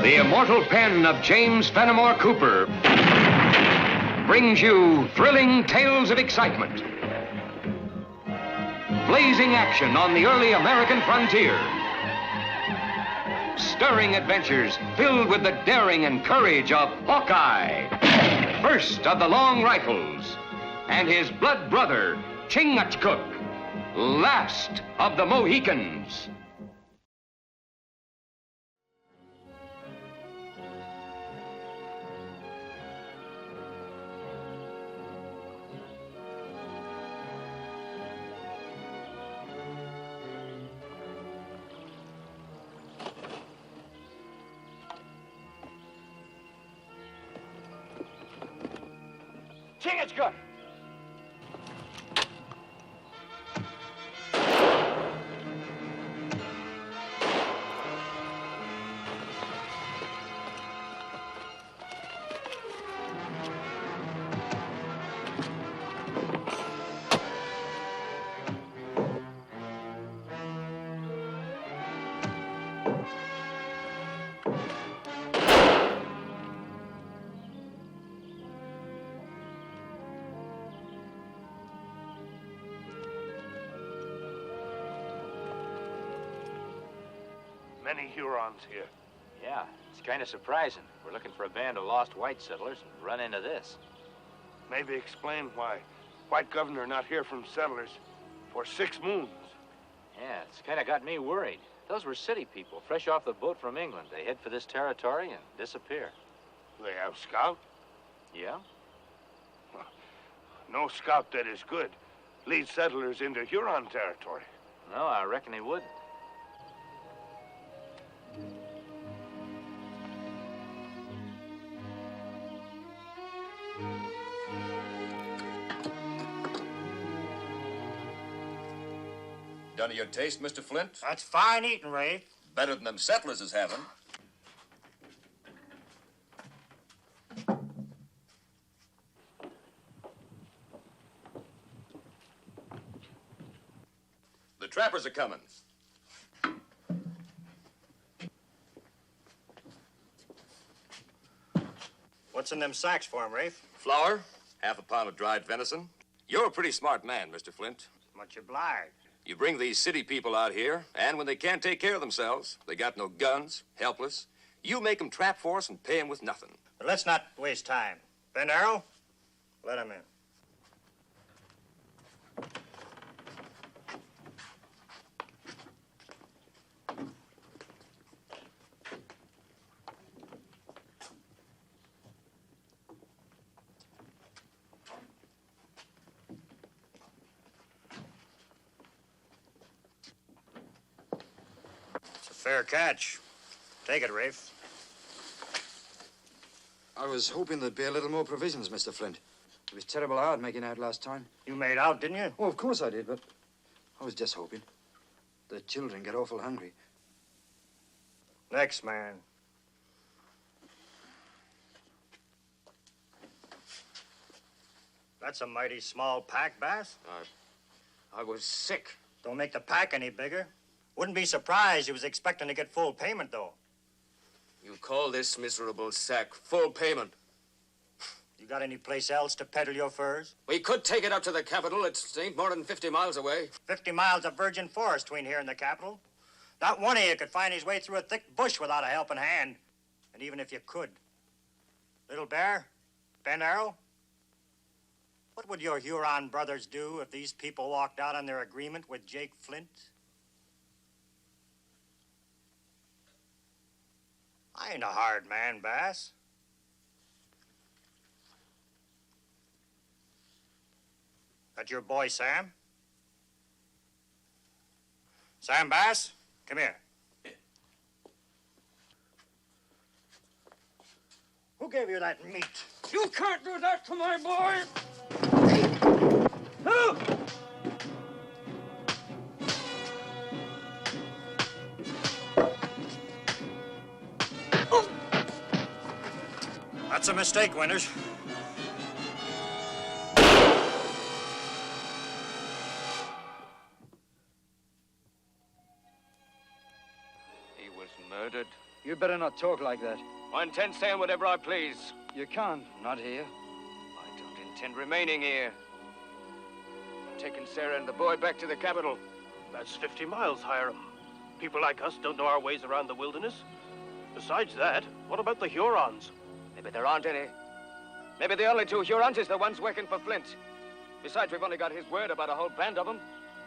The immortal pen of James Fenimore Cooper brings you thrilling tales of excitement, blazing action on the early American frontier, stirring adventures filled with the daring and courage of Hawkeye, first of the long rifles, and his blood brother, Chingachgook, last of the Mohicans. Chingachgook! Many Hurons here. Yeah, it's kind of surprising. We're looking for a band of lost white settlers and run into this. Maybe explain why white governor not here from settlers for 6 moons. Yeah, it's kind of got me worried. Those were city people, fresh off the boat from England. They head for this territory and disappear. They have scout? Yeah? No scout that is good leads settlers into Huron territory. No, I reckon he wouldn't. Done to your taste, Mr. Flint? That's fine eating, Rafe. Better than them settlers is having. The trappers are coming. What's in them sacks for him, Rafe? Flour, half a pound of dried venison. You're a pretty smart man, Mr. Flint. Much obliged. You bring these city people out here, and when they can't take care of themselves, they got no guns, helpless, you make them trap for us and pay them with nothing. But let's not waste time. Ben Arrow, let him in. Fair catch. Take it, Rafe. I was hoping there'd be a little more provisions, Mr. Flint. It was terrible hard making out last time. You made out, didn't you? Oh, of course I did, but I was just hoping. The children get awful hungry. Next man. That's a mighty small pack, Bass. I was sick. Don't make the pack any bigger. Wouldn't be surprised he was expecting to get full payment, though. You call this miserable sack full payment? You got any place else to peddle your furs? We could take it up to the capital. It ain't more than 50 miles away. 50 miles of virgin forest between here and the capital. Not one of you could find his way through a thick bush without a helping hand. And even if you could. Little Bear, Ben Arrow, what would your Huron brothers do if these people walked out on their agreement with Jake Flint? I ain't a hard man, Bass. That your boy, Sam? Sam Bass, come here. Who gave you that meat? You can't do that to my boy! Who? That's a mistake, Winters. murdered. You better not talk like that. I intend saying whatever I please. You can't. Not here. I don't intend remaining here. I'm taking Sarah and the boy back to the capital. That's 50 miles, Hiram. People like us don't know our ways around the wilderness. Besides that, what about the Hurons? Maybe there aren't any. Maybe the only two Hurons is the ones working for Flint. Besides, we've only got his word about a whole band of them.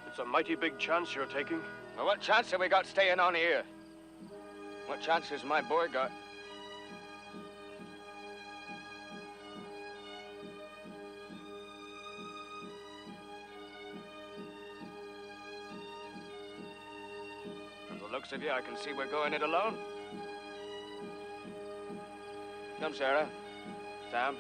It's a mighty big chance you're taking. Well, what chance have we got staying on here? What chance has my boy got? From the looks of you, I can see we're going it alone. Come, Sarah. Sam.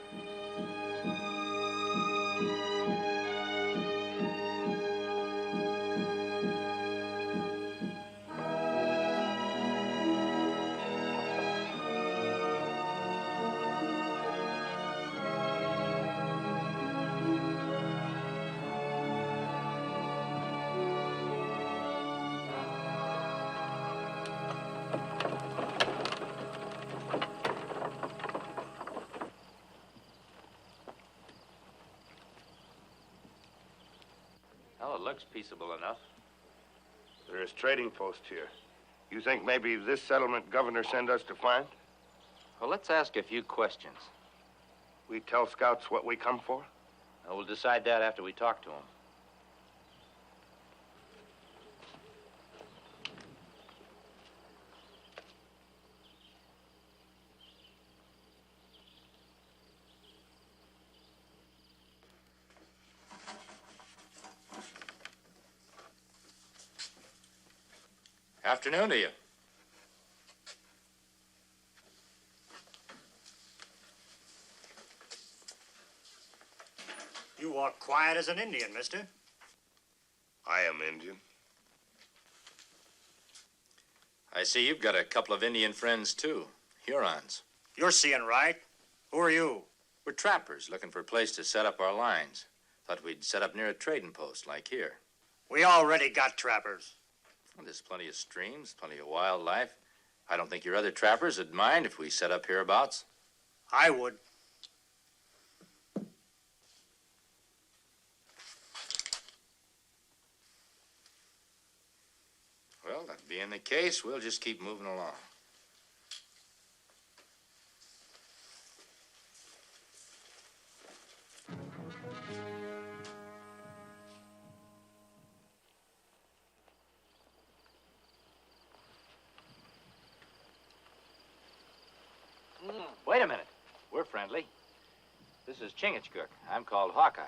Well, it looks peaceable enough. There is trading post here. You think maybe this settlement governor sent us to find? Well, let's ask a few questions. We tell scouts what we come for? Well, we'll decide that after we talk to them. Afternoon to you. You walk quiet as an Indian, mister. I am Indian. I see you've got a couple of Indian friends, too. Hurons. You're seeing right. Who are you? We're trappers looking for a place to set up our lines. Thought we'd set up near a trading post like here. We already got trappers. Well, there's plenty of streams, plenty of wildlife. I don't think your other trappers would mind if we set up hereabouts. I would. Well, that being the case, we'll just keep moving along. Wait a minute. We're friendly. This is Chingachgook. I'm called Hawkeye.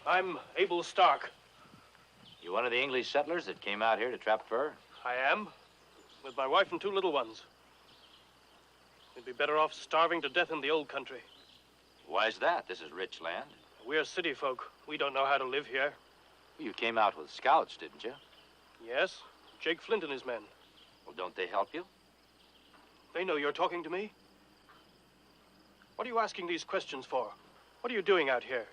I'm Abel Stark. You one of the English settlers that came out here to trap fur? I am, with my wife and two little ones. We'd be better off starving to death in the old country. Why's that? This is rich land. We're city folk. We don't know how to live here. You came out with scouts, didn't you? Yes, Jake Flint and his men. Well, don't they help you? They know you're talking to me. What are you asking these questions for? What are you doing out here?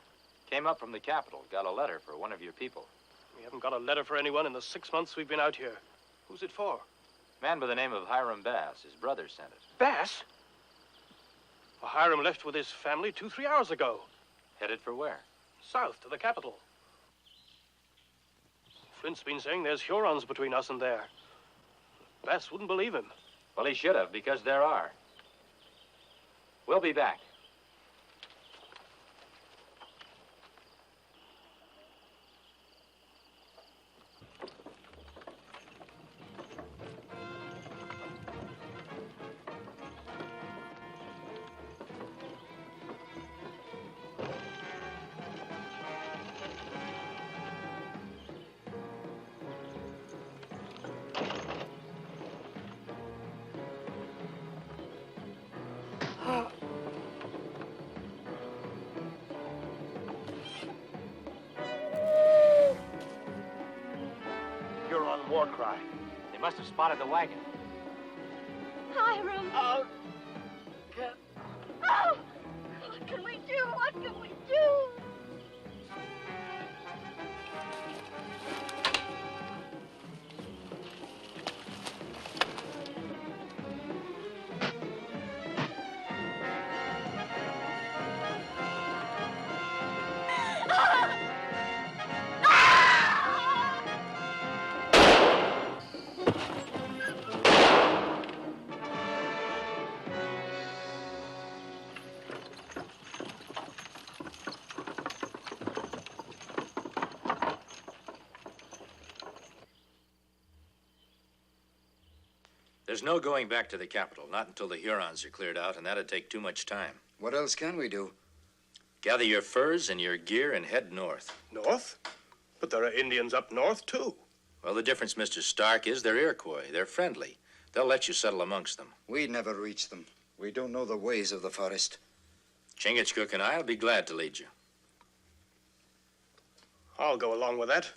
Came up from the capital. Got a letter for one of your people. We haven't got a letter for anyone in the 6 months we've been out here. Who's it for? Man by the name of Hiram Bass. His brother sent it. Bass? Well, Hiram left with his family 2-3 hours ago. Headed for where? South to the capital. Flint's been saying there's Hurons between us and there. Bass wouldn't believe him. Well, he should have, because there are. We'll be back. Huron war cry. They must have spotted the wagon. Hiram! Oh! Oh! What can we do? What can we do? There's no going back to the capital, not until the Hurons are cleared out, and that'd take too much time. What else can we do? Gather your furs and your gear and head north. North? But there are Indians up north, too. Well, the difference, Mr. Stark, is they're Iroquois. They're friendly. They'll let you settle amongst them. We'd never reach them. We don't know the ways of the forest. Chingachgook and I'll be glad to lead you. I'll go along with that.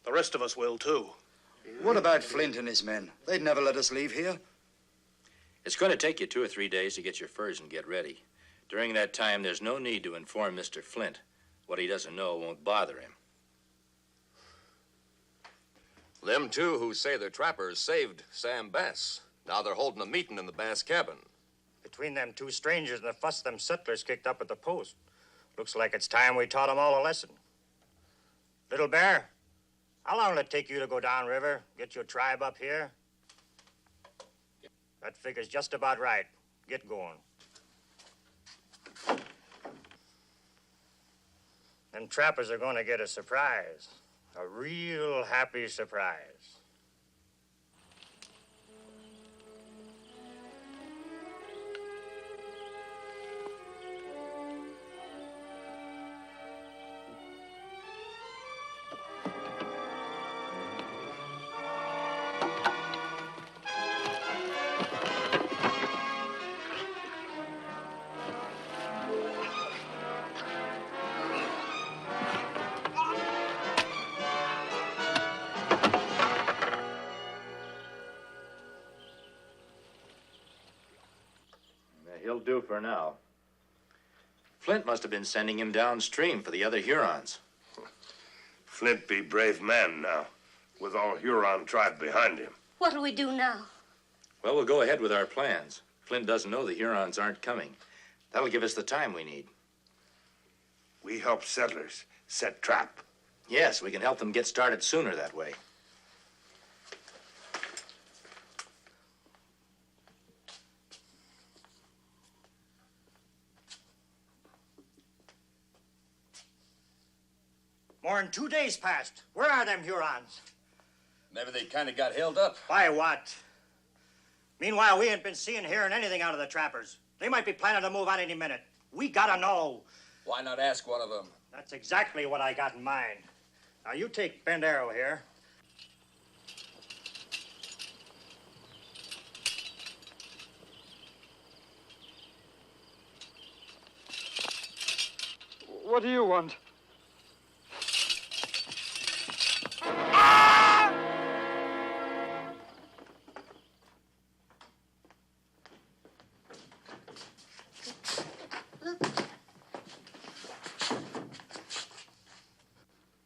The rest of us will, too. What about Flint and his men? They'd never let us leave here. It's going to take you 2 or 3 days to get your furs and get ready. During that time, there's no need to inform Mr. Flint. What he doesn't know won't bother him. Them two who say they're trappers saved Sam Bass. Now they're holding a meeting in the Bass cabin. Between them two strangers and the fuss them settlers kicked up at the post. Looks like it's time we taught them all a lesson. Little Bear, how long will it take you to go downriver, get your tribe up here? That figure's just about right. Get going. Them trappers are going to get a surprise. A real happy surprise. He'll do for now. Flint must have been sending him downstream for the other Hurons. Flint be brave man now, with all Huron tribe behind him. What'll we do now? Well, we'll go ahead with our plans. Flint doesn't know the Hurons aren't coming. That'll give us the time we need. We help settlers set trap. Yes, we can help them get started sooner that way. More'n 2 days passed. Where are them Hurons? Maybe they kind of got held up. By what? Meanwhile, we ain't been seeing, hearing anything out of the trappers. They might be planning to move out any minute. We gotta know. Why not ask one of them? That's exactly what I got in mind. Now, you take Bend Arrow here. What do you want?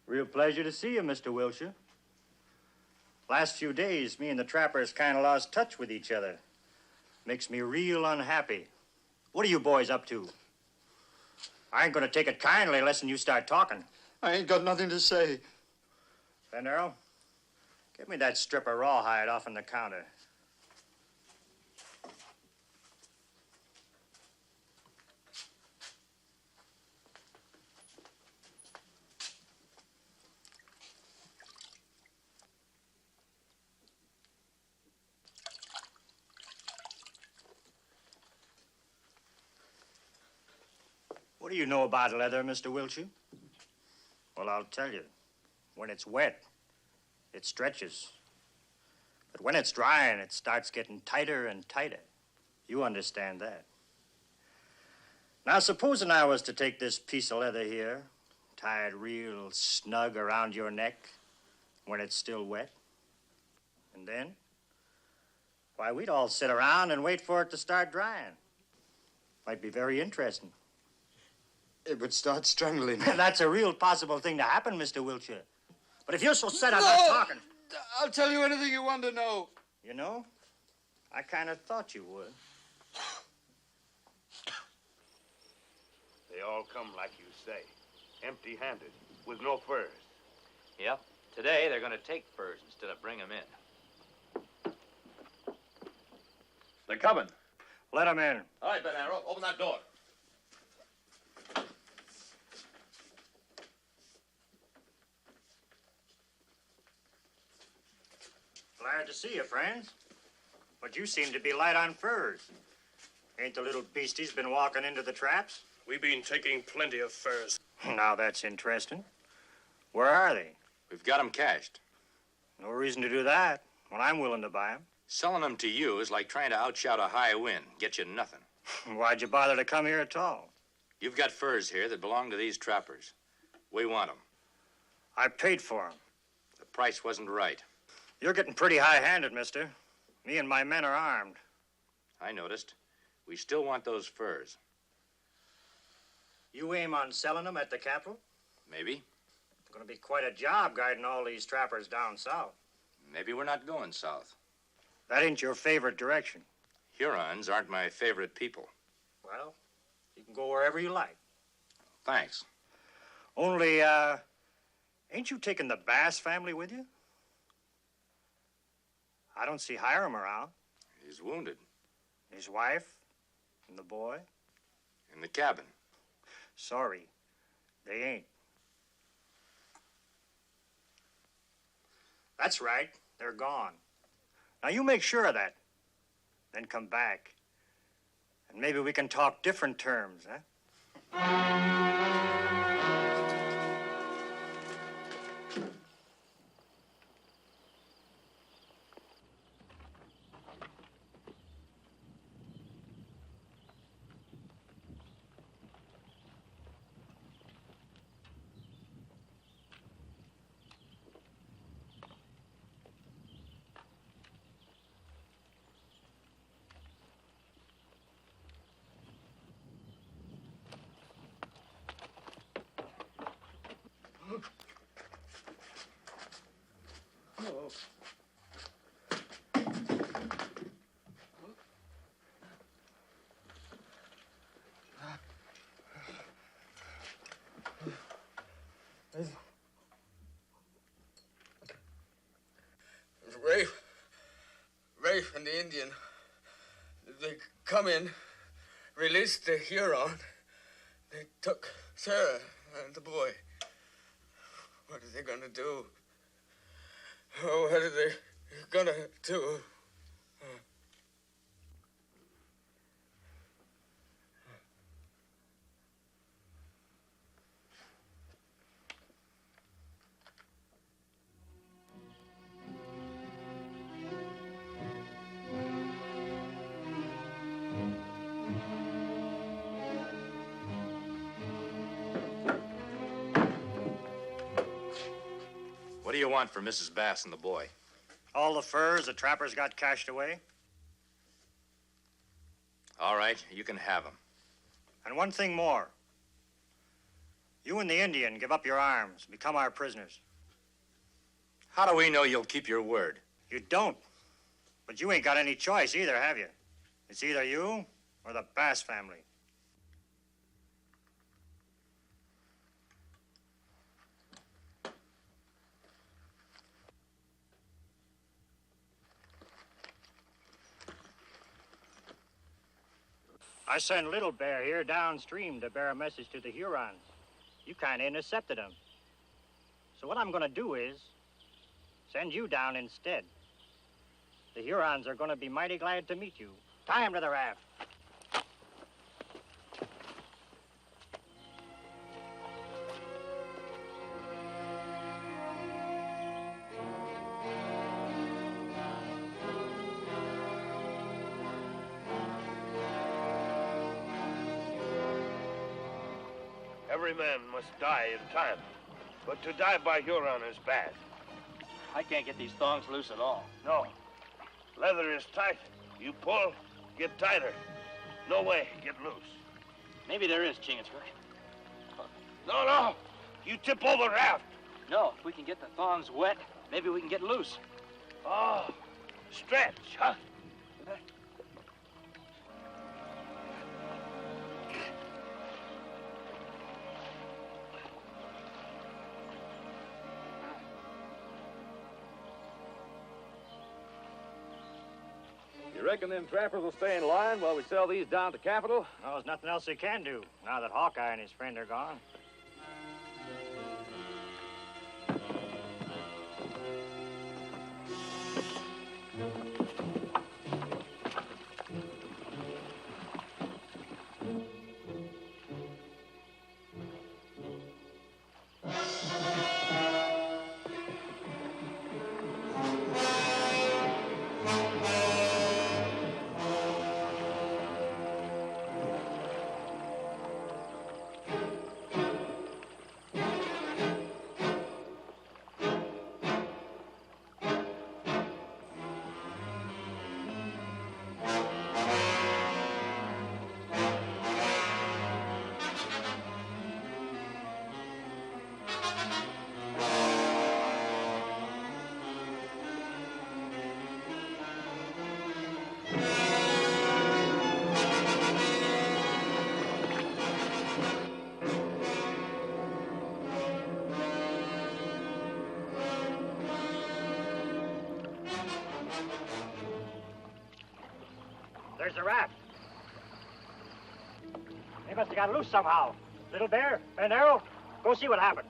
Real pleasure to see you, Mr. Wilcher. Last few days, me and the trappers kind of lost touch with each other. Makes me real unhappy. What are you boys up to? I ain't gonna take it kindly unless you start talking. I ain't got nothing to say. Bend Arrow, get me that strip of rawhide off on the counter. What do you know about leather, Mr. Wilcher? Well, I'll tell you. When it's wet, it stretches. But when it's drying, it starts getting tighter and tighter. You understand that. Now, supposing I was to take this piece of leather here, tie it real snug around your neck when it's still wet, and then, why, we'd all sit around and wait for it to start drying. Might be very interesting. It would start strangling. That's a real possible thing to happen, Mr. Wilcher. But if you're so set on not talking... I'll tell you anything you want to know. You know, I kind of thought you would. They all come like you say, empty-handed, with no furs. Yep. Today, they're going to take furs instead of bring them in. They're coming. Let them in. All right, Ben Arrow, open that door. Glad to see you, friends. But you seem to be light on furs. Ain't the little beasties been walking into the traps? We've been taking plenty of furs. Now that's interesting. Where are they? We've got them cashed. No reason to do that when I'm willing to buy them. Selling them to you is like trying to outshout a high wind. Get you nothing. Why'd you bother to come here at all? You've got furs here that belong to these trappers. We want them. I paid for them. The price wasn't right. You're getting pretty high-handed, mister. Me and my men are armed. I noticed. We still want those furs. You aim on selling them at the capital? Maybe. It's going to be quite a job guiding all these trappers down south. Maybe we're not going south. That ain't your favorite direction. Hurons aren't my favorite people. Well, you can go wherever you like. Thanks. Only, ain't you taking the Bass family with you? I don't see Hiram around. He's wounded. His wife and the boy? In the cabin. Sorry, they ain't. That's right, they're gone. Now you make sure of that. Then come back. And maybe we can talk different terms, huh? Rafe and the Indian, they come in, released the Huron. They took Sarah and the boy. What are they gonna do? Oh, what are they gonna do? What do you want for Mrs. Bass and the boy? All the furs the trappers got cached away. All right, you can have them. And one thing more. You and the Indian give up your arms, become our prisoners. How do we know you'll keep your word? You don't. But you ain't got any choice either, have you? It's either you or the Bass family. I sent Little Bear here downstream to bear a message to the Hurons. You kind of intercepted him. So what I'm going to do is send you down instead. The Hurons are going to be mighty glad to meet you. Tie him to the raft. Every man must die in time. But to die by Huron is bad. I can't get these thongs loose at all. No. Leather is tight. You pull, get tighter. No way, get loose. Maybe there is, Chingachgook. No. You tip over raft. No, if we can get the thongs wet, maybe we can get loose. Oh, stretch, huh? You reckon them trappers will stay in line while we sell these down to Capitol? Well, there's nothing else they can do now that Hawkeye and his friend are gone. There's the raft. They must have got loose somehow. Little Bear, Ben Arrow, go see what happened.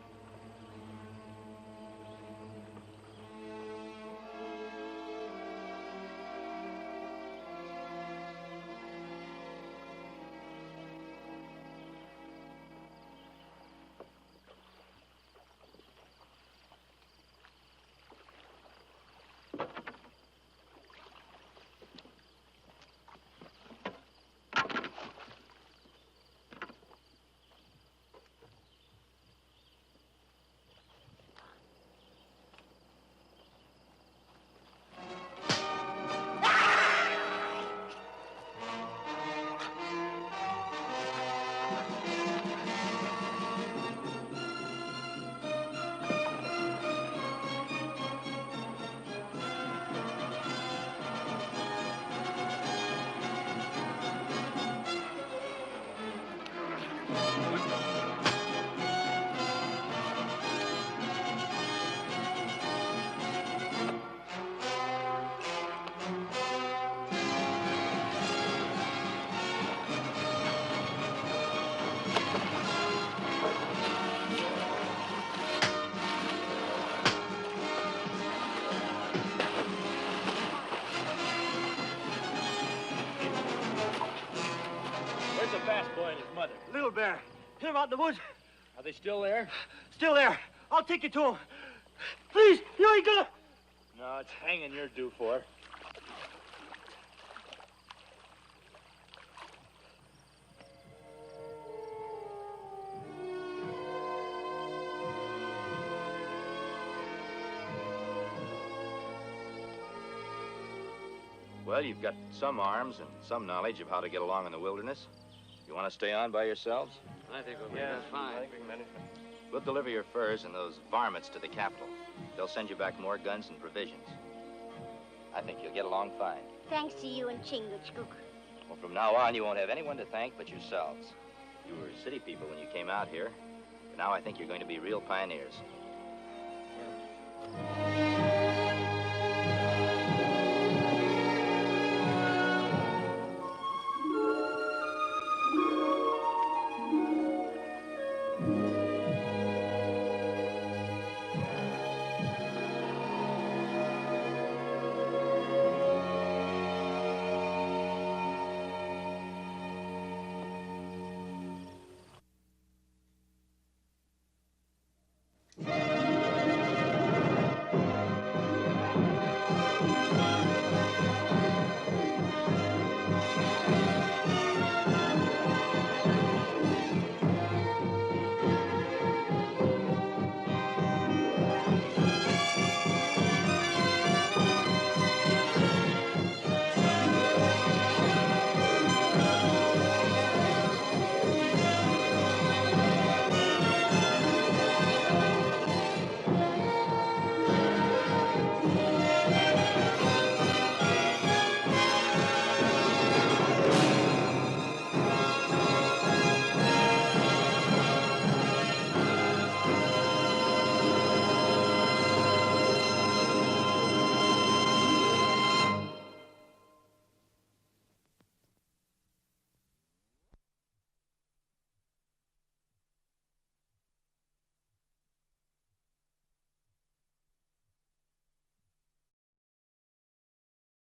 Little Bear, him out in the woods. Are they still there? Still there. I'll take you to him. Please, you ain't gonna... No, it's hanging you're due for. Well, you've got some arms and some knowledge of how to get along in the wilderness. You want to stay on by yourselves? I think we'll be just fine. I think we can manage it. We'll deliver your furs and those varmints to the capital. They'll send you back more guns and provisions. I think you'll get along fine. Thanks to you and Chingachgook. Well, from now on, you won't have anyone to thank but yourselves. You were city people when you came out here. But now I think you're going to be real pioneers. Yeah.